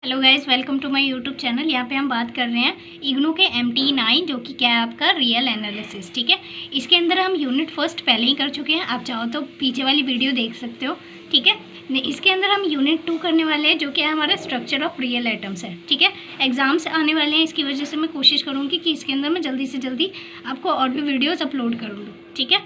Hello guys, welcome to my YouTube channel. यहाँ पे हम बात कर रहे हैं इग्नू के MT9 जो कि क्या है आपका रियल एनालिसिस। ठीक है, इसके अंदर हम यूनिट फर्स्ट पहले ही कर चुके हैं, आप चाहो तो पीछे वाली वीडियो देख सकते हो। ठीक है, इसके अंदर हम यूनिट 2 करने वाले हैं जो कि हमारा स्ट्रक्चर ऑफ रियल एटम्स है। ठीक है, एग्जाम्स आने वाले हैं, इसकी वजह से मैं कोशिश करूँगी कि इसके अंदर मैं जल्दी से जल्दी आपको और भी वीडियोज़ अपलोड करूँगी। ठीक है,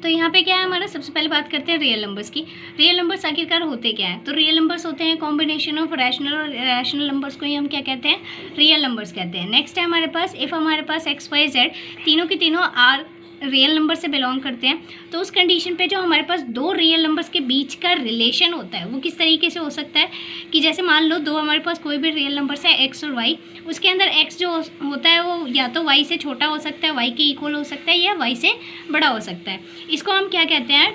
तो यहाँ पे क्या है हमारा, सबसे पहले बात करते हैं रियल नंबर्स की। रियल नंबर्स आखिरकार होते क्या हैं? तो रियल नंबर्स होते हैं कॉम्बिनेशन ऑफ रैशनल और इरेशनल नंबर्स को ही हम क्या कहते हैं, रियल नंबर्स कहते हैं। नेक्स्ट है हमारे पास, इफ़ हमारे पास एक्स वाई जेड तीनों की तीनों आर रियल नंबर से बिलोंग करते हैं, तो उस कंडीशन पे जो हमारे पास दो रियल नंबर्स के बीच का रिलेशन होता है वो किस तरीके से हो सकता है कि जैसे मान लो दो हमारे पास कोई भी रियल नंबर्स है एक्स और वाई, उसके अंदर एक्स जो होता है वो या तो वाई से छोटा हो सकता है, वाई के इक्वल हो सकता है, या वाई से बड़ा हो सकता है। इसको हम क्या कहते हैं,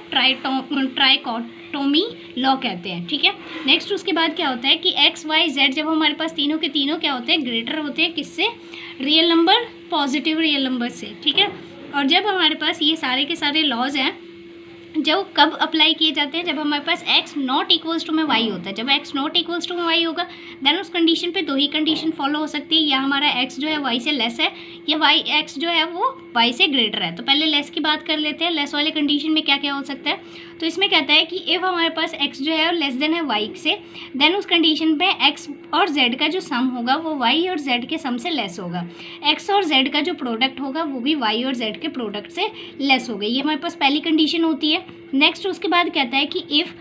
ट्राइकोटोमी लॉ कहते हैं। ठीक है, नेक्स्ट उसके बाद क्या होता है कि एक्स वाई जेड जब हमारे पास तीनों के तीनों क्या होते हैं, ग्रेटर होते हैं किससे, real number, positive real number से। ठीक है, और जब हमारे पास ये सारे के सारे लॉज हैं जो कब अप्लाई किए जाते हैं, जब हमारे पास x नॉट इक्वल्स टू में y होता है। जब x नॉट इक्वल्स टू में y होगा देन उस कंडीशन पे दो ही कंडीशन फॉलो हो सकती है, या हमारा x जो है y से लेस है, या x जो है वो y से ग्रेटर है। तो पहले लेस की बात कर लेते हैं। लेस वाले कंडीशन में क्या क्या हो सकता है, तो इसमें कहता है कि इफ़ हमारे पास x जो है लेस देन है y से, देन उस कंडीशन पे x और z का जो सम होगा वो y और z के सम से लेस होगा। x और z का जो प्रोडक्ट होगा वो भी y और z के प्रोडक्ट से लेस होगा। ये हमारे पास पहली कंडीशन होती है। नेक्स्ट उसके बाद कहता है कि इफ़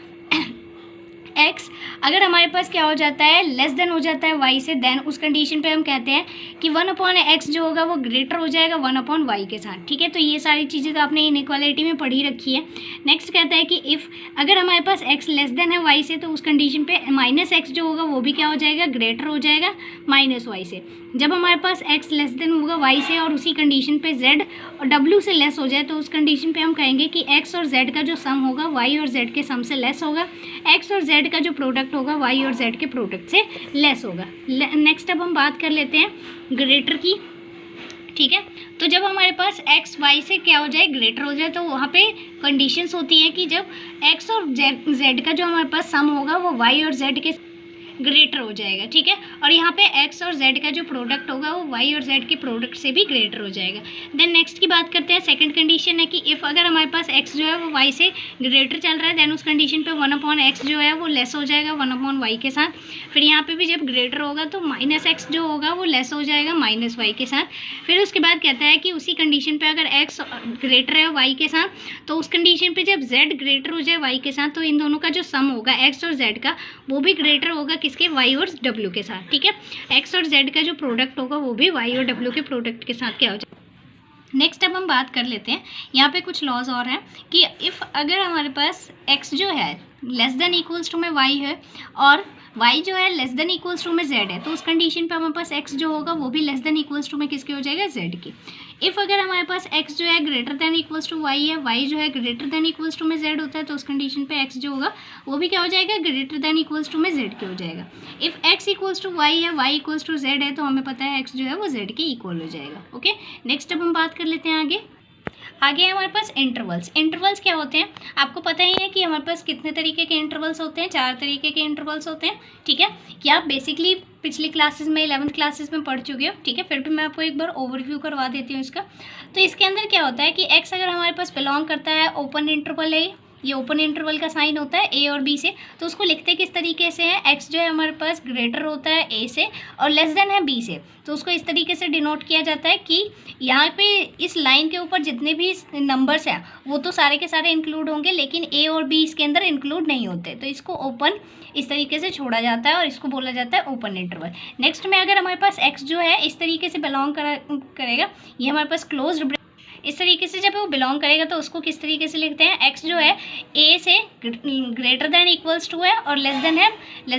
x अगर हमारे पास क्या हो जाता है, लेस देन हो जाता है y से, देन उस कंडीशन पे हम कहते हैं कि 1/x जो होगा वो ग्रेटर हो जाएगा 1/y के साथ। ठीक है, तो ये सारी चीज़ें तो आपने इनइक्वालिटी में पढ़ी रखी है। नेक्स्ट कहता है कि इफ़ अगर हमारे पास x लेस देन है y से, तो उस कंडीशन पे -x जो होगा वो भी क्या हो जाएगा, ग्रेटर हो जाएगा -y से। जब हमारे पास x लेस देन होगा y से और उसी कंडीशन पे z और w से लेस हो जाए, तो उस कंडीशन पे हम कहेंगे कि x और z का जो सम होगा y और z के सम से लेस होगा, x और z का जो प्रोडक्ट होगा y और z के प्रोडक्ट से लेस होगा। नेक्स्ट अब हम बात कर लेते हैं ग्रेटर की। ठीक है, तो जब हमारे पास x y से क्या हो जाए, ग्रेटर हो जाए, तो वहाँ पे कंडीशंस होती हैं कि जब x और z का जो हमारे पास सम होगा वो y और z के ग्रेटर हो जाएगा। ठीक है, और यहाँ पे x और z का जो प्रोडक्ट होगा वो y और z के प्रोडक्ट से भी ग्रेटर हो जाएगा। देन नेक्स्ट की बात करते हैं। सेकंड कंडीशन है कि इफ़ अगर हमारे पास x जो है वो y से ग्रेटर चल रहा है, देन उस कंडीशन पे 1/x जो है वो लेस हो जाएगा 1/y के साथ। फिर यहाँ पे भी जब ग्रेटर होगा तो -x जो होगा वो लेस हो जाएगा -y के साथ। फिर उसके बाद कहता है कि उसी कंडीशन पर अगर x ग्रेटर है y के साथ, तो उस कंडीशन पर जब z ग्रेटर हो जाए y के साथ, तो इन दोनों का जो सम होगा x और z का वो भी ग्रेटर होगा किसके, y और w के साथ। ठीक है, x और z का जो प्रोडक्ट होगा वो भी y और w के प्रोडक्ट के साथ क्या हो जाए। नेक्स्ट अब हम बात कर लेते हैं, यहाँ पे कुछ लॉज और हैं कि इफ़ अगर हमारे पास x जो है लेस देन इक्वल्स टू में y है और y जो है लेस देन इक्वल्स टू में z है, तो उस कंडीशन पे हमारे पास x जो होगा वो भी लेस देन इक्वल्स टू में किसके हो जाएगा, z की। इफ़ अगर हमारे पास x जो है greater than equals to y है, y जो है ग्रेटर देन इक्वल्स टू में z होता है, तो उस कंडीशन पे x जो होगा वो भी क्या हो जाएगा, ग्रेटर देन इक्वल्स टू में z के हो जाएगा। If x equals to y है, y इक्वल्स टू z है, तो हमें पता है x जो है वो z के इक्वल हो जाएगा। ओके, नेक्स्ट अब हम बात कर लेते हैं आगे है हमारे पास इंटरवल्स। इंटरवल्स क्या होते हैं, आपको पता ही है कि हमारे पास कितने तरीके के इंटरवल्स होते हैं, 4 तरीके के इंटरवल्स होते हैं। ठीक है, क्या आप बेसिकली पिछली क्लासेस में 11th क्लासेस में पढ़ चुके हो। ठीक है, फिर भी मैं आपको एक बार ओवरव्यू करवा देती हूँ इसका। तो इसके अंदर क्या होता है कि x अगर हमारे पास बिलोंग करता है, ओपन इंटरवल है, ये ओपन इंटरवल का साइन होता है a और b से, तो उसको लिखते किस तरीके से है, x जो है हमारे पास ग्रेटर होता है a से और लेस देन है b से, तो उसको इस तरीके से डिनोट किया जाता है कि यहाँ पे इस लाइन के ऊपर जितने भी नंबर्स हैं वो तो सारे के सारे इंक्लूड होंगे, लेकिन a और b इसके अंदर इंक्लूड नहीं होते, तो इसको ओपन इस तरीके से छोड़ा जाता है और इसको बोला जाता है ओपन इंटरवल। नेक्स्ट में अगर हमारे पास x जो है इस तरीके से बिलोंग करेगा, ये हमारे पास क्लोज्ड इस तरीके से जब वो बिलोंग करेगा, तो उसको किस तरीके से लिखते हैं, x जो है a से ग्रेटर देन इक्वल्स टू है और लेस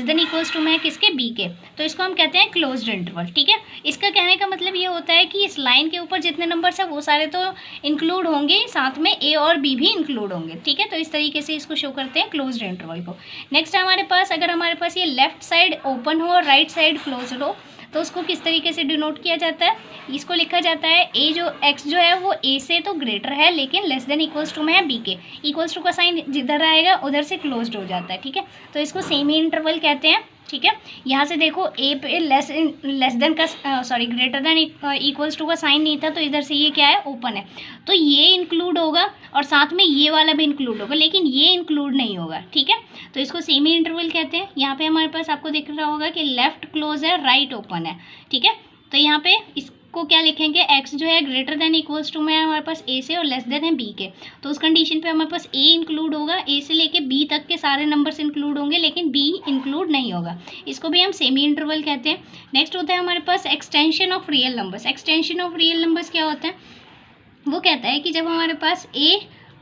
देन इक्वल्स टू में है किसके, b के, तो इसको हम कहते हैं क्लोज्ड इंटरवल। ठीक है, इसका कहने का मतलब ये होता है कि इस लाइन के ऊपर जितने नंबर्स हैं वो सारे तो इंक्लूड होंगे, साथ में a और b भी इंक्लूड होंगे। ठीक है, तो इस तरीके से इसको शो करते हैं क्लोज्ड इंटरवल को। नेक्स्ट हमारे पास, अगर हमारे पास ये लेफ्ट साइड ओपन हो और राइट साइड क्लोज्ड हो, तो उसको किस तरीके से डिनोट किया जाता है, इसको लिखा जाता है a जो x जो है वो a से तो ग्रेटर है लेकिन लेस देन इक्वल्स टू में है b के। इक्वल्स टू का साइन जिधर आएगा उधर से क्लोज्ड हो जाता है। ठीक है, तो इसको सेमी इंटरवल कहते हैं। ठीक है। यहाँ से देखो ए पे लेस देन का ग्रेटर देन इक्वल्स टू का साइन नहीं था, तो इधर से ये क्या है, ओपन है, तो ये इंक्लूड होगा और साथ में ये वाला भी इंक्लूड होगा, लेकिन ये इंक्लूड नहीं होगा। ठीक है, तो इसको सेमी इंटरवल कहते हैं। यहाँ पे हमारे पास आपको दिख रहा होगा कि लेफ्ट क्लोज है, राइट ओपन है। ठीक है, तो यहाँ पे को क्या लिखेंगे, x जो है ग्रेटर देन इक्वल्स टू में है हमारे पास a से और लेस देन है b के, तो उस कंडीशन पे हमारे पास a इंक्लूड होगा, a से लेके b तक के सारे नंबर्स इंक्लूड होंगे, लेकिन b इंक्लूड नहीं होगा। इसको भी हम सेमी इंटरवल कहते हैं। नेक्स्ट होता है हमारे पास extension of real numbers. Extension of real numbers क्या होता है, वो कहता है कि जब हमारे पास a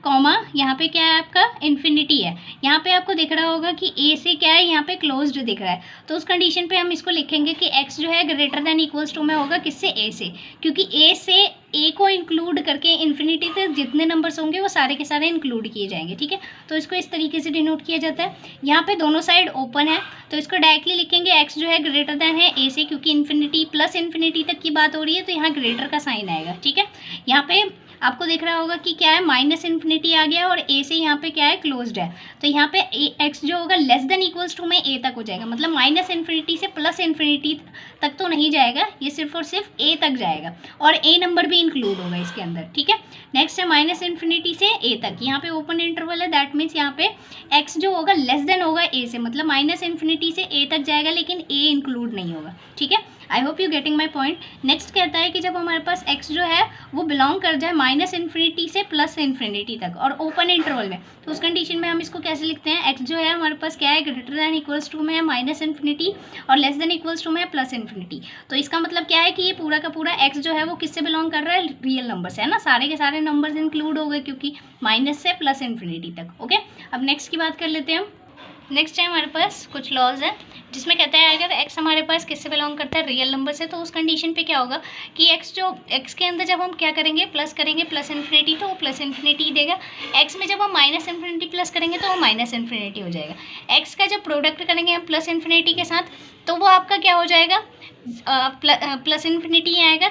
कॉमा यहाँ पे क्या है आपका इन्फिनिटी है, यहाँ पे आपको दिख रहा होगा कि a से क्या है, यहाँ पे क्लोज्ड दिख रहा है, तो उस कंडीशन पे हम इसको लिखेंगे कि x जो है ग्रेटर देन इक्वल्स टू में होगा किससे, a से, क्योंकि a से a को इंक्लूड करके इन्फिनिटी तक जितने नंबर्स होंगे वो सारे के सारे इंक्लूड किए जाएंगे। ठीक है, तो इसको इस तरीके से डिनोट किया जाता है। यहाँ पे दोनों साइड ओपन है, तो इसको डायरेक्टली लिखेंगे x जो है ग्रेटर देन है a से, क्योंकि इन्फिनिटी प्लस इन्फिनिटी तक की बात हो रही है, तो यहाँ ग्रेटर का साइन आएगा। ठीक है, यहाँ पे आपको दिख रहा होगा कि क्या है, माइनस इन्फिनिटी आ गया और a से यहाँ पे क्या है, क्लोज्ड है, तो यहाँ पे x जो होगा लेस देन इक्वल्स टू में a तक हो जाएगा, मतलब माइनस इन्फिनिटी से प्लस इन्फिनिटी तक तो नहीं जाएगा, ये सिर्फ और सिर्फ a तक जाएगा और a नंबर भी इंक्लूड होगा इसके अंदर। ठीक है, नेक्स्ट है माइनस इन्फिनिटी से a तक, यहाँ पे ओपन इंटरवल है, दैट मीन्स यहाँ पे x जो होगा लेस देन होगा a से, मतलब माइनस इन्फिनिटी से a तक जाएगा, लेकिन a इंक्लूड नहीं होगा। ठीक है, I hope you getting my point. Next कहता है कि जब हमारे पास x जो है वो बिलोंग कर जाए माइनस इन्फिनिटी से प्लस इन्फिनिटी तक और ओपन इंटरवल में, तो उस कंडीशन में हम इसको कैसे लिखते हैं, x जो है हमारे पास क्या है, ग्रेटर देन इक्वल्स टू में है माइनस इन्फिनिटी और लेस देन इक्वल्स टू में है प्लस इन्फिनिटी। तो इसका मतलब क्या है कि ये पूरा का पूरा x जो है वो किससे बिलोंग कर रहा है, रियल नंबर से, है ना, सारे के सारे नंबर्स इंक्लूड हो गए क्योंकि माइनस से प्लस इन्फिनिटी तक। ओके, अब नेक्स्ट की बात कर लेते हैं हम। नेक्स्ट है हमारे पास कुछ लॉज है जिसमें कहता है अगर x हमारे पास किससे बिलोंग करता है, रियल नंबर से, तो उस कंडीशन पे क्या होगा कि x के अंदर जब हम क्या करेंगे, प्लस करेंगे प्लस इन्फिनिटी, तो वो प्लस इन्फिनिटी देगा। x में जब हम माइनस इन्फिनिटी प्लस करेंगे तो वो माइनस इन्फिनिटी हो जाएगा। x का जब प्रोडक्ट करेंगे हम प्लस इन्फिनिटी के साथ, तो वो आपका क्या हो जाएगा, प्लस इन्फिनिटी आएगा।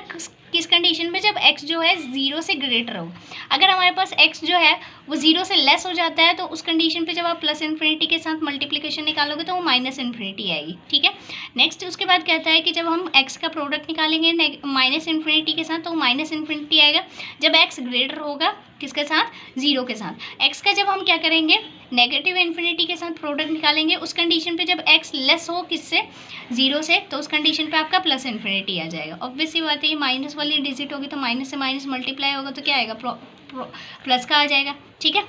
किस कंडीशन में, जब x जो है 0 से ग्रेटर हो। अगर हमारे पास x जो है वो 0 से लेस हो जाता है, तो उस कंडीशन पे जब आप प्लस इन्फिनिटी के साथ मल्टीप्लिकेशन निकालोगे तो वो माइनस इन्फिनिटी आएगी। ठीक है, नेक्स्ट उसके बाद कहता है कि जब हम x का प्रोडक्ट निकालेंगे माइनस इन्फिनिटी के साथ, तो माइनस इन्फिनिटी आएगा। जब x ग्रेटर होगा किसके साथ, 0 के साथ। x का जब हम क्या करेंगे, नेगेटिव इन्फिनिटी के साथ प्रोडक्ट निकालेंगे, उस कंडीशन पे जब x लेस हो किससे, 0 से, तो उस कंडीशन पे आपका प्लस इन्फिनिटी आ जाएगा। ऑब्वियसली बात है, ये माइनस वाली डिजिट होगी तो माइनस से माइनस मल्टीप्लाई होगा तो क्या आएगा, प्लस का आ जाएगा। ठीक है,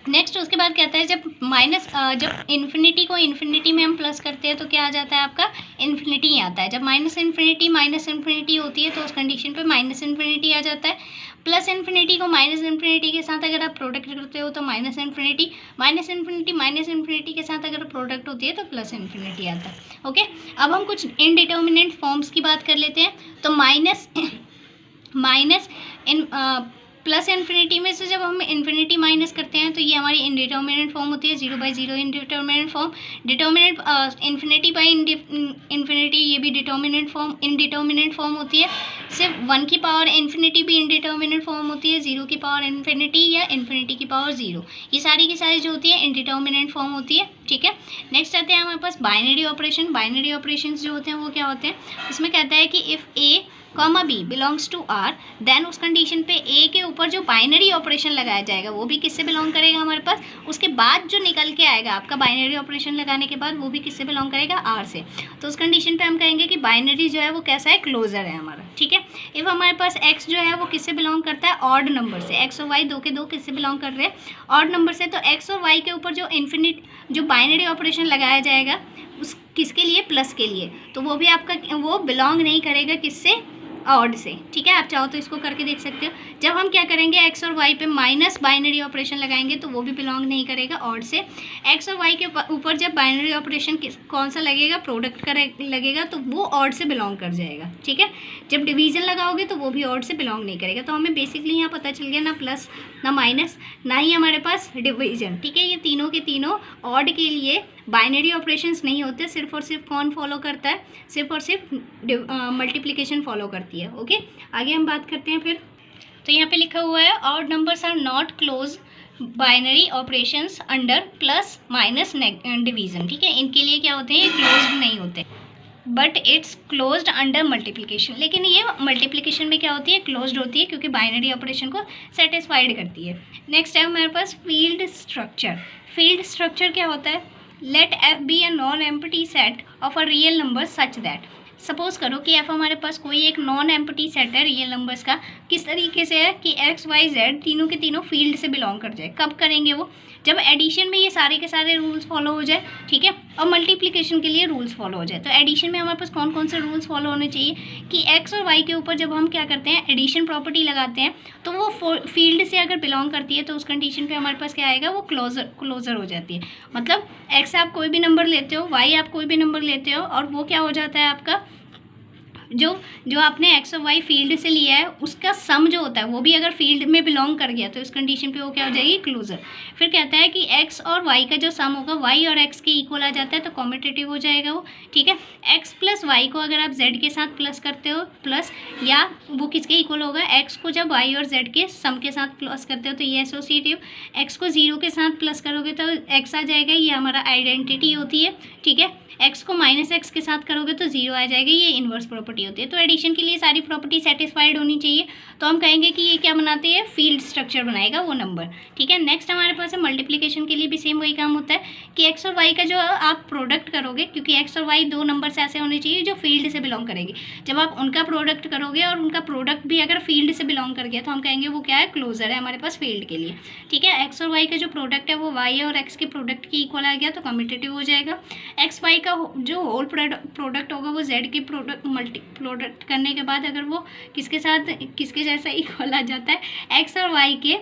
नेक्स्ट उसके बाद कहता है जब इन्फिनिटी को इन्फिनिटी में हम प्लस करते हैं तो क्या आ जाता है आपका, इन्फिनिटी ही आता है। जब माइनस इन्फिनिटी होती है तो उस कंडीशन पे माइनस इन्फिनिटी आ जाता है। प्लस इन्फिनिटी को माइनस इन्फिनिटी के साथ अगर आप प्रोडक्ट करते हो तो माइनस इन्फिनिटी के साथ अगर प्रोडक्ट होती है तो प्लस इन्फिनिटी आता है। ओके, अब हम कुछ इनडिटर्मिनेंट फॉर्म्स की बात कर लेते हैं। तो प्लस इन्फिनिटी में से जब हम इन्फिनिटी माइनस करते हैं तो ये हमारी इनडिटर्मिनेंट फॉर्म होती है, 0/0 indeterminate form. Determinant infinity by infinity, ये भी इनडिटर्मिनेंट फॉर्म होती है। सिर्फ 1 की पावर इन्फिनिटी भी इनडिटर्मिनेंट फॉर्म होती है, 0 की पावर इन्फिनिटी या इन्फिनिटी की पावर 0, ये सारी की सारी जो होती है इनडिटर्मिनेंट फॉर्म होती है। ठीक है, नेक्स्ट आते हैं हमारे पास बाइनरी ऑपरेशन। बाइनरी ऑपरेशंस जो होते हैं वो क्या होते हैं, इसमें कहता है कि if A comma B belongs to R, then उस कंडीशन पे ए के ऊपर जो बाइनरी ऑपरेशन लगाया जाएगा वो भी किससे बिलोंग करेगा हमारे पास, उसके बाद जो निकल के आएगा आपका बाइनरी ऑपरेशन लगाने के बाद वो भी किससे बिलोंग करेगा, आर से। तो उस कंडीशन पे हम कहेंगे कि बाइनरी जो है वो कैसा है, क्लोजर है हमारा। ठीक है, इफ हमारे पास एक्स जो है वो किससे बिलोंग करता है, ऑड नंबर से। एक्स और वाई 2 के 2 किससे बिलोंग कर रहे हैं, ऑड नंबर से। तो एक्स और वाई के ऊपर जो बाइनरी ऑपरेशन लगाया जाएगा उस किसके लिए, प्लस के लिए, तो वो भी आपका वो बिलोंग नहीं करेगा किससे, ऑड से। ठीक है, आप चाहो तो इसको करके देख सकते हो। जब हम क्या करेंगे, एक्स और वाई पे माइनस बाइनरी ऑपरेशन लगाएंगे तो वो भी बिलोंग नहीं करेगा ऑड से। एक्स और वाई के ऊपर जब बाइनरी ऑपरेशन कौन सा लगेगा, प्रोडक्ट का लगेगा, तो वो ऑड से बिलोंग कर जाएगा। ठीक है, जब डिवीजन लगाओगे तो वो भी ऑड से बिलोंग नहीं करेगा। तो हमें बेसिकली यहाँ पता चल गया, ना प्लस ना माइनस ना ही हमारे पास डिवीजन। ठीक है, ये तीनों के तीनों ऑड के लिए बाइनरी ऑपरेशंस नहीं होते, सिर्फ और सिर्फ कौन फॉलो करता है, सिर्फ और सिर्फ मल्टीप्लिकेशन फॉलो करती है। ओके, आगे हम बात करते हैं फिर। तो यहाँ पे लिखा हुआ है odd numbers are not close binary operations under plus minus division, ठीक है, इनके लिए क्या होते हैं, ये क्लोज्ड नहीं होते, but it's closed under multiplication. लेकिन ये मल्टीप्लिकेशन में क्या होती है, क्लोज्ड होती है, क्योंकि बाइनरी ऑपरेशन को सेटिस्फाइड करती है। नेक्स्ट है हमारे पास फील्ड स्ट्रक्चर। फील्ड स्ट्रक्चर क्या होता है, let F be a non empty set of a real number such that. सपोज करो कि एफ हमारे पास कोई एक नॉन एम्प्टी सेट है रियल नंबर्स का, किस तरीके से है कि एक्स वाई जेड तीनों के तीनों फील्ड से बिलोंग कर जाए। कब करेंगे वो, जब एडिशन में ये सारे के सारे रूल्स फॉलो हो जाए, ठीक है, और मल्टीप्लिकेशन के लिए रूल्स फॉलो हो जाए। तो एडिशन में हमारे पास कौन कौन से रूल्स फॉलो होने चाहिए कि एक्स और वाई के ऊपर जब हम क्या करते हैं, एडिशन प्रॉपर्टी लगाते हैं, तो वो फील्ड से अगर बिलोंग करती है तो उस कंडीशन पे हमारे पास क्या आएगा, वो क्लोजर हो जाती है। मतलब एक्स आप कोई भी नंबर लेते हो, वाई आप कोई भी नंबर लेते हो, और वो क्या हो जाता है आपका, जो आपने एक्स और वाई फील्ड से लिया है उसका सम जो होता है वो भी अगर फील्ड में बिलोंग कर गया तो इस कंडीशन पे वो क्या हो जाएगी, क्लोजर। फिर कहता है कि एक्स और वाई का जो सम होगा वाई और एक्स के इक्वल आ जाता है, तो कॉम्पिटिटिव हो जाएगा वो, ठीक है। एक्स प्लस वाई को अगर आप जेड के साथ प्लस करते हो, प्लस या वो किसके इक्वल होगा, एक्स को जब वाई और जेड के सम के साथ प्लस करते हो तो ये एसोसिएटिव। एक्स को 0 के साथ प्लस करोगे तो एक्स आ जाएगा, ये हमारा आइडेंटिटी होती है, ठीक है। एक्स को माइनस एक्स के साथ करोगे तो 0 आ जाएगा, ये इन्वर्स प्रॉपर्टी होती है। तो एडिशन के लिए सारी प्रॉपर्टी सेटिस्फाइड होनी चाहिए, तो हम कहेंगे कि ये क्या बनाते हैं, फील्ड स्ट्रक्चर बनाएगा वो नंबर, ठीक है। नेक्स्ट हमारे पास है मल्टीप्लिकेशन के लिए भी सेम वही काम होता है कि एक्स और वाई का जो आप प्रोडक्ट करोगे, क्योंकि एक्स और वाई दो नंबर्स ऐसे होने चाहिए जो फील्ड से बिलोंग करेंगे। जब आप उनका प्रोडक्ट करोगे और उनका प्रोडक्ट भी अगर फील्ड से बिलोंग कर गया तो हम कहेंगे वो क्या है, क्लोजर है हमारे पास फील्ड के लिए, ठीक है। एक्स और वाई का जो प्रोडक्ट है वो वाई और एक्स के प्रोडक्ट के इक्वल आ गया तो कम्यूटेटिव हो जाएगा। एक्स वाई का जो होल प्रोडक्ट होगा वो जेड के प्रोडक्ट करने के बाद अगर वो किसके जैसा इक्वल आ जाता है, एक्स और वाई के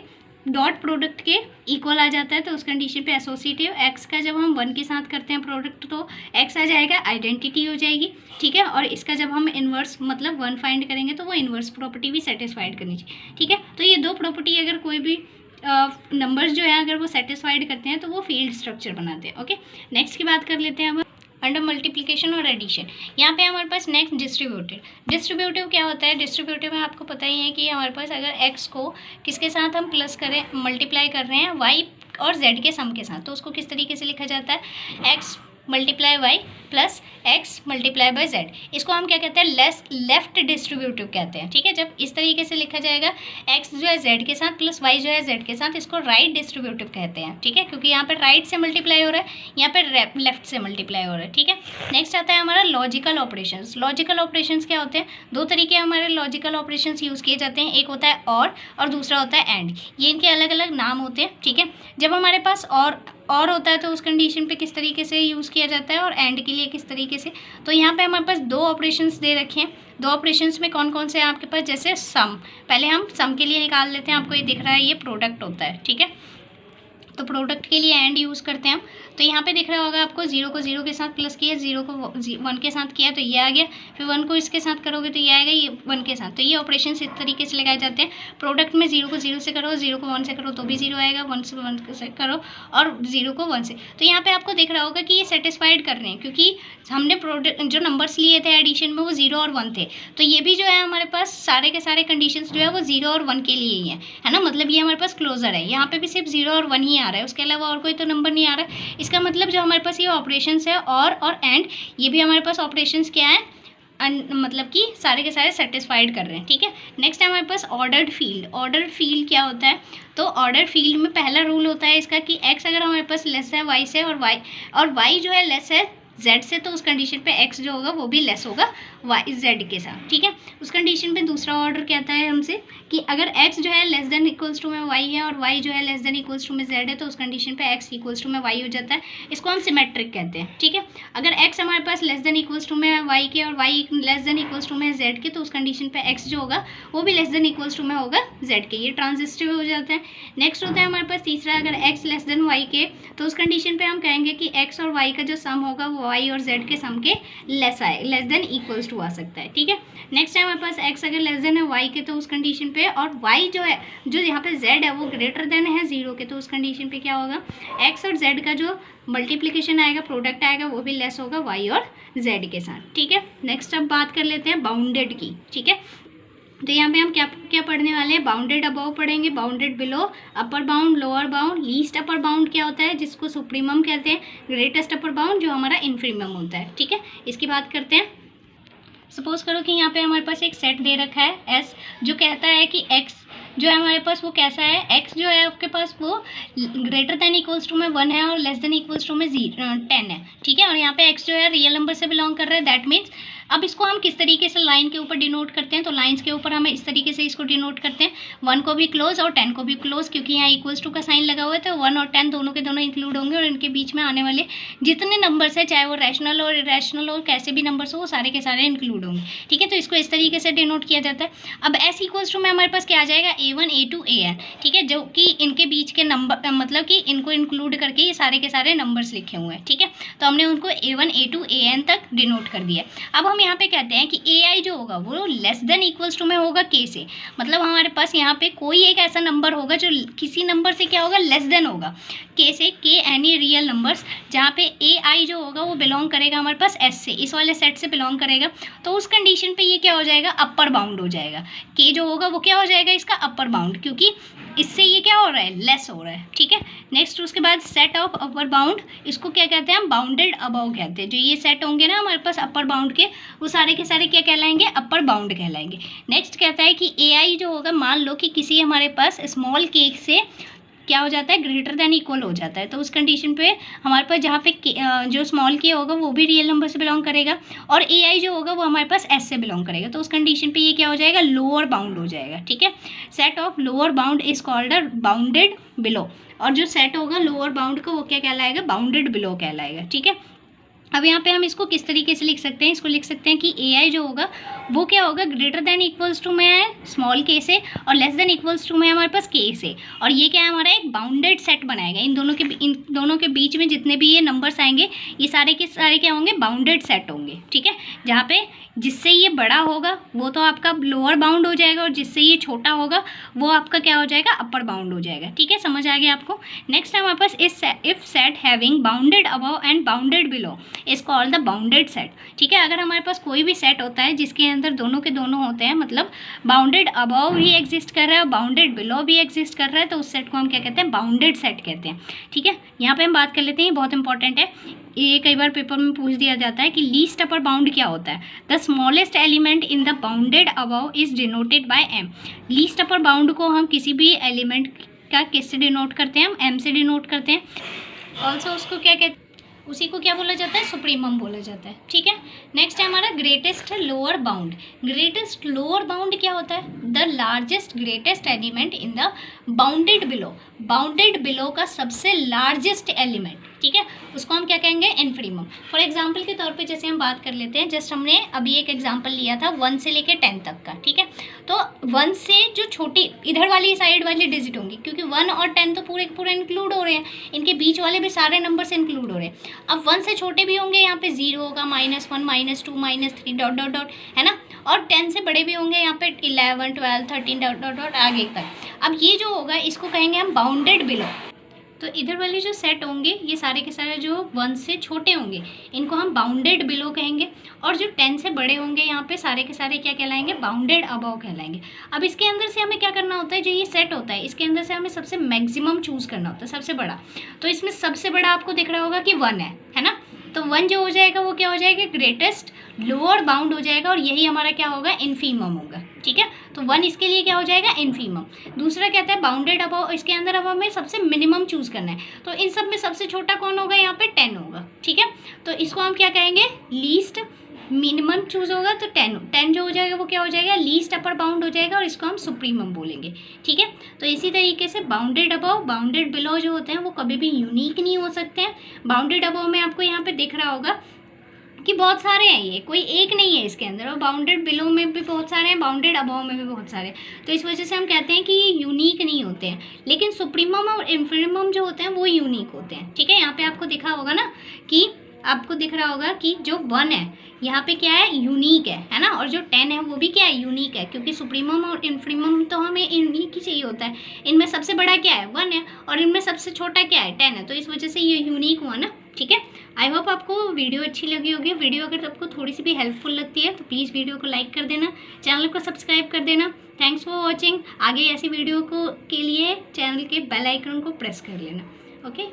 डॉट प्रोडक्ट के इक्वल आ जाता है, तो उस कंडीशन पे एसोसिएटिव। एक्स का जब हम 1 के साथ करते हैं प्रोडक्ट तो एक्स आ जाएगा, आइडेंटिटी हो जाएगी, ठीक है। और इसका जब हम इन्वर्स मतलब 1 फाइंड करेंगे तो वो इन्वर्स प्रॉपर्टी भी सेटिस्फाइड करनी चाहिए, ठीक है। तो ये दो प्रॉपर्टी अगर कोई भी नंबर्स जो है अगर वो सेटिस्फाइड करते हैं तो वो फील्ड स्ट्रक्चर बनाते हैं। ओके, नेक्स्ट की बात कर लेते हैं अब अंडर मल्टीप्लिकेशन और एडिशन। यहाँ पे हमारे पास नेक्स्ट डिस्ट्रीब्यूटिव क्या होता है। डिस्ट्रीब्यूटिव में आपको पता ही है कि हमारे पास अगर एक्स को किसके साथ हम प्लस करें, मल्टीप्लाई कर रहे हैं वाई और जेड के सम के साथ, तो उसको किस तरीके से लिखा जाता है, X multiply Y plus X multiply Y Z. इसको हम क्या कहते हैं, लेफ्ट डिस्ट्रीब्यूटिव कहते हैं, ठीक है। जब इस तरीके से लिखा जाएगा एक्स जो है जेड के साथ प्लस वाई जो है जेड के साथ, इसको राइट डिस्ट्रीब्यूटिव कहते हैं, ठीक है, क्योंकि यहाँ पर राइट से मल्टीप्लाई हो रहा है, यहाँ पर लेफ्ट से मल्टीप्लाई हो रहा है, ठीक है। नेक्स्ट आता है हमारा लॉजिकल ऑपरेशंस। लॉजिकल ऑपरेशंस क्या होते हैं, दो तरीके हमारे लॉजिकल ऑपरेशंस यूज़ किए जाते हैं, एक होता है और दूसरा होता है एंड। ये इनके अलग अलग नाम होते हैं, ठीक है। जब हमारे पास और होता है तो उस कंडीशन पे किस तरीके से यूज़ किया जाता है और एंड के लिए किस तरीके से। तो यहाँ पे हमारे पास दो ऑपरेशंस दे रखे हैं। दो ऑपरेशंस में कौन कौन से हैं आपके पास, जैसे सम। पहले हम सम के लिए निकाल लेते हैं, आपको ये दिख रहा है ये प्रोडक्ट होता है, ठीक है। तो प्रोडक्ट के लिए एंड यूज़ करते हैं हम। तो यहाँ पे दिख रहा होगा आपको 0 को 0 के साथ प्लस किया, 0 को 1 के साथ किया तो ये आ गया, फिर 1 को इसके साथ करोगे तो ये आएगा, ये 1 के साथ। तो ये ऑपरेशन इस तरीके से लगाए जाते हैं। प्रोडक्ट में 0 को 0 से करो, 0 को 1 से करो तो भी 0 आएगा, 1 से 1 से करो और 0 को 1 से। तो यहाँ पे आपको दिख रहा होगा कि ये सेटिस्फाइड कर रहे हैं, क्योंकि हमने प्रोडक्ट जो नंबर्स लिए थे एडिशन में वो 0 और 1 थे। तो ये भी जो है हमारे पास सारे के सारे कंडीशंस जो है वो 0 और 1 के लिए ही है ना, मतलब ये हमारे पास क्लोजर है। यहाँ पे भी सिर्फ 0 और 1 ही आ रहा है, उसके अलावा और कोई तो नंबर नहीं आ रहा है। इसका मतलब जो हमारे पास ये ऑपरेशंस है और एंड, ये भी हमारे पास ऑपरेशंस क्या है, मतलब कि सारे के सारे सेटिस्फाइड कर रहे हैं, ठीक है। नेक्स्ट है हमारे पास ऑर्डर्ड फील्ड। ऑर्डर्ड फील्ड क्या होता है, तो ऑर्डर फील्ड में पहला रूल होता है इसका कि एक्स अगर हमारे पास लेस है वाई से और वाई जो है लेस है जेड से, तो उस कंडीशन पे एक्स जो होगा वो भी लेस होगा वाई जेड के साथ, ठीक है। उस कंडीशन पे दूसरा ऑर्डर कहता है हमसे कि अगर एक्स जो है लेस देन इक्वल्स टू में वाई है और वाई जो है लेस देन इक्वल्स टू में जेड है, तो उस कंडीशन पे एक्स इक्वल्स टू में वाई हो जाता है। इसको हम सिमेट्रिक कहते हैं, ठीक है। अगर एक्स हमारे पास लेस देन इक्वल्स टू में वाई के और Y less than equals to में जेड के, तो उस कंडीशन पे एक्स जो होगा वो भी लेस देन इक्वल्स टू में होगा जेड के, ये ट्रांजिस्टिव हो जाता है। नेक्स्ट होता है हमारे पास तीसरा, अगर एक्स लेस देन वाई के, तो उस कंडीशन पे हम कहेंगे कि एक्स और वाई का जो सम होगा वो वाई और जेड के सम के लेस देन इक्वल्स टू आ सकता है, ठीक है। नेक्स्ट है हमारे पास एक्स अगर लेस देन है वाई के, तो उस कंडीशन पे, और वाई जो है जो यहाँ पे जेड है वो ग्रेटर देन है 0 के, तो उस कंडीशन पे क्या होगा, एक्स और जेड का जो मल्टीप्लिकेशन आएगा, प्रोडक्ट आएगा, वो भी लेस होगा वाई और जेड के साथ, ठीक है। नेक्स्ट अब बात कर लेते हैं बाउंडेड की, ठीक है। तो यहाँ पे हम क्या क्या पढ़ने वाले हैं, बाउंडेड अबव पढ़ेंगे, bounded below, upper bound, lower bound, least upper bound क्या होता है जिसको सुप्रीमम कहते हैं, ग्रेटेस्ट अपर बाउंड जो हमारा इन्फीमम होता है। ठीक है, इसकी बात करते हैं। सपोज करो कि यहाँ पे हमारे पास एक सेट दे रखा है एस, जो कहता है कि एक्स जो है हमारे पास वो कैसा है, एक्स जो है आपके पास वो ग्रेटर देन इक्वल्स टू में 1 है और लेस देन इक्वल्स टू में 10 है। ठीक है, और यहाँ पे एक्स जो है रियल नंबर से बिलोंग कर रहा है। दैट मीन्स अब इसको हम किस तरीके से लाइन के ऊपर डिनोट करते हैं, तो लाइंस के ऊपर हम इस तरीके से इसको डिनोट करते हैं, 1 को भी क्लोज और 10 को भी क्लोज, क्योंकि यहाँ इक्वल्स टू का साइन लगा हुआ है तो 1 और 10 दोनों के दोनों इंक्लूड होंगे और इनके बीच में आने वाले जितने नंबर्स है, चाहे वो रैशनल और इरेशनल और कैसे भी नंबर्स हो, वो सारे के सारे इंक्लूड होंगे। ठीक है, तो इसको इस तरीके से डिनोट किया जाता है। अब एस इक्वल्स टू में हमारे पास क्या आ जाएगा, A1 A2 AN। ठीक है, जो कि इनके बीच के नंबर मतलब कि इनको इंक्लूड करके ये सारे के सारे नंबर्स लिखे हुए हैं। ठीक है, तो हमने उनको A1 A2 AN तक डिनोट कर दिया। अब हम यहाँ पे कहते हैं कि AI जो होगा वो लेस देन इक्वल्स टू में होगा K से, मतलब हमारे पास यहाँ पे कोई एक ऐसा नंबर होगा जो किसी नंबर से क्या होगा, लेस देन होगा K से, K एनी रियल नंबर्स, जहाँ पे AI जो होगा वो बिलोंग करेगा हमारे पास S से, इस वाले सेट से बिलोंग करेगा। तो उस कंडीशन पे ये क्या हो जाएगा, अपर बाउंड हो जाएगा। K जो होगा वो क्या हो जाएगा, इसका अपर बाउंड, क्योंकि इससे ये क्या हो रहा है, लेस हो रहा है। ठीक है, नेक्स्ट उसके बाद सेट ऑफ अपर बाउंड, इसको क्या कहते हैं हम, बाउंडेड अबव कहते हैं। जो ये सेट होंगे ना हमारे पास अपर बाउंड के, वो सारे के सारे क्या कहलाएंगे, अपर बाउंड कहलाएंगे। नेक्स्ट कहता है कि AI जो होगा, मान लो कि किसी हमारे पास स्मॉल केक से क्या हो जाता है, ग्रेटर देन इक्वल हो जाता है, तो उस कंडीशन पे हमारे पास जहाँ पे जो स्मॉल के होगा वो भी रियल नंबर से बिलोंग करेगा और AI जो होगा वो हमारे पास S से बिलोंग करेगा, तो उस कंडीशन पे ये क्या हो जाएगा, लोअर बाउंड हो जाएगा। ठीक है, set of lower bound is called a bounded below, और जो सेट होगा लोअर बाउंड का वो क्या कहलाएगा, बाउंडेड बिलो कहलाएगा। ठीक है, अब यहाँ पे हम इसको किस तरीके से लिख सकते हैं, इसको लिख सकते हैं कि AI जो होगा वो क्या होगा, ग्रेटर देन इक्वल्स टू में है स्मॉल k से और लेस देन इक्वल्स टू में हमारे पास k से, और ये क्या है हमारा एक बाउंडेड सेट बनाएगा। इन दोनों के बीच में जितने भी ये नंबर्स आएंगे ये सारे के सारे क्या होंगे, बाउंडेड सेट होंगे। ठीक है, जहाँ पे जिससे ये बड़ा होगा वो तो आपका लोअर बाउंड हो जाएगा और जिससे ये छोटा होगा वो आपका क्या हो जाएगा, अपर बाउंड हो जाएगा। ठीक है, समझ आ गया आपको। नेक्स्ट हमारे पास if set having bounded above and bounded below is called the bounded set. ठीक है, अगर हमारे पास कोई भी सेट होता है जिसके अंदर दोनों के दोनों होते हैं, मतलब बाउंडेड अबव भी एग्जिस्ट कर रहा है और बाउंडेड बिलो भी एग्जिस्ट कर रहा है, तो उस सेट को हम क्या कहते हैं, बाउंडेड सेट कहते हैं। ठीक है, यहाँ पे हम बात कर लेते हैं, बहुत इंपॉर्टेंट है, ये कई बार पेपर में पूछ दिया जाता है कि लीस्ट अपर बाउंड क्या होता है। The smallest element in the bounded above is denoted by M। Least upper bound को हम किसी भी एलिमेंट का किससे डिनोट करते हैं, हम M से डिनोट करते हैं। ऑल्सो उसको क्या कहते हैं, उसी को क्या बोला जाता है, सुप्रीमम बोला जाता है। ठीक है, नेक्स्ट है हमारा greatest lower bound. Greatest lower bound क्या होता है, the largest greatest element in the bounded below, bounded below का सबसे लार्जेस्ट एलिमेंट। ठीक है, उसको हम क्या कहेंगे, इन्फीमम। फॉर एग्जाम्पल के तौर पे जैसे हम बात कर लेते हैं, जस्ट हमने अभी एक एग्जाम्पल लिया था 1 से लेकर 10 तक का। ठीक है, तो 1 से जो छोटी इधर वाली साइड वाली डिजिट होंगी, क्योंकि 1 और 10 तो पूरे पूरे इंक्लूड हो रहे हैं, इनके बीच वाले भी सारे नंबर से इंक्लूड हो रहे हैं। अब 1 से छोटे भी होंगे, यहाँ पे 0 होगा, -1 -2 -3 डॉट डॉट डॉट, है ना, और 10 से बड़े भी होंगे, यहाँ पे 11 12 13 डॉट डॉट डॉट आगे तक। अब ये जो होगा इसको कहेंगे हम बाउंडेड बिलो। तो इधर वाले जो सेट होंगे ये सारे के सारे जो 1 से छोटे होंगे इनको हम बाउंडेड बिलो कहेंगे, और जो 10 से बड़े होंगे यहाँ पे सारे के सारे क्या कहलाएंगे, बाउंडेड अबव कहलाएंगे। अब इसके अंदर से हमें क्या करना होता है, जो ये सेट होता है इसके अंदर से हमें सबसे मैक्सिमम चूज़ करना होता है, सबसे बड़ा। तो इसमें सबसे बड़ा आपको दिख रहा होगा कि 1 है ना, तो 1 जो हो जाएगा वो क्या हो जाएगा, ग्रेटेस्ट लोअर बाउंड हो जाएगा, और यही हमारा क्या होगा, इन्फीमम होगा। ठीक है, तो 1 इसके लिए क्या हो जाएगा, इन्फीमम। दूसरा कहता है बाउंडेड अबव, इसके अंदर अब हमें सबसे मिनिमम चूज़ करना है, तो इन सब में सबसे छोटा कौन होगा, यहाँ पे 10 होगा। ठीक है, तो इसको हम क्या कहेंगे, लीस्ट मिनिमम चूज़ होगा, तो 10 जो हो जाएगा वो क्या हो जाएगा, लीस्ट अपर बाउंड हो जाएगा, और इसको हम सुप्रीमम बोलेंगे। ठीक है, तो इसी तरीके से बाउंडेड अबव बाउंडेड बिलो जो होते हैं वो कभी भी यूनिक नहीं हो सकते हैं। बाउंडेड अबव में आपको यहाँ पे दिख रहा होगा कि बहुत सारे हैं, ये कोई एक नहीं है इसके अंदर, और बाउंडेड बिलो में भी बहुत सारे हैं, बाउंडेड अबव में भी बहुत सारे हैं, तो इस वजह से हम कहते हैं कि ये यूनिक नहीं होते हैं। लेकिन सुप्रीमम और इन्फीमम जो होते हैं वो यूनिक होते हैं। ठीक है, यहाँ पे आपको दिखा होगा ना कि आपको दिख रहा होगा कि जो 1 है यहाँ पे क्या है, यूनिक है ना, और जो 10 है वो भी क्या है, यूनिक है, क्योंकि सुप्रीमम और इन्फीमम तो हमें यूनिक ही चाहिए होता है। इनमें सबसे बड़ा क्या है, 1 है, और इनमें सबसे छोटा क्या है, 10 है, तो इस वजह से ये यूनिक हुआ ना। ठीक है, आई होप आपको वीडियो अच्छी लगी होगी। वीडियो अगर आपको थोड़ी सी भी हेल्पफुल लगती है तो प्लीज़ वीडियो को लाइक कर देना, चैनल को सब्सक्राइब कर देना। Thanks for watching. आगे ऐसी वीडियो के लिए चैनल के बेल आइकन को प्रेस कर लेना। ओके।